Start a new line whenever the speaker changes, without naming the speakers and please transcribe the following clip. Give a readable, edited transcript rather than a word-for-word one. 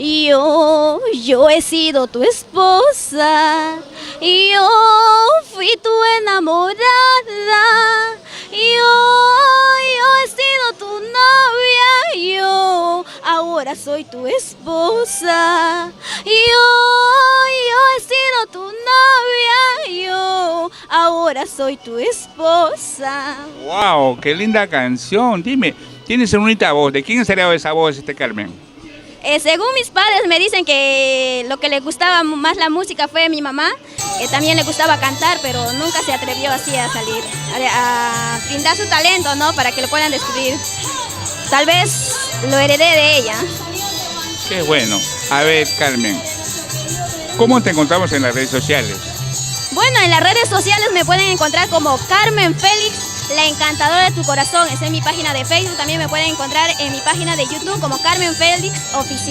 Yo he sido tu esposa, yo fui tu enamorada, yo he sido tu novia, yo ahora soy tu esposa, yo he sido tu novia, yo ahora soy tu esposa.
¡Wow! ¡Qué linda canción! Dime, tienes una bonita voz. ¿De quién sería esa voz, Carmen?
Según mis padres me dicen que lo que le gustaba más la música fue mi mamá, que también le gustaba cantar, pero nunca se atrevió así a salir, a brindar su talento, ¿no? Para que lo puedan descubrir. Tal vez lo heredé de ella.
Qué bueno. A ver, Carmen, ¿cómo te encontramos en las redes sociales?
Bueno, en las redes sociales me pueden encontrar como Carmen Félix, la encantadora de tu corazón. Esa es mi página de Facebook. También me pueden encontrar en mi página de YouTube como Carmen Félix Oficial.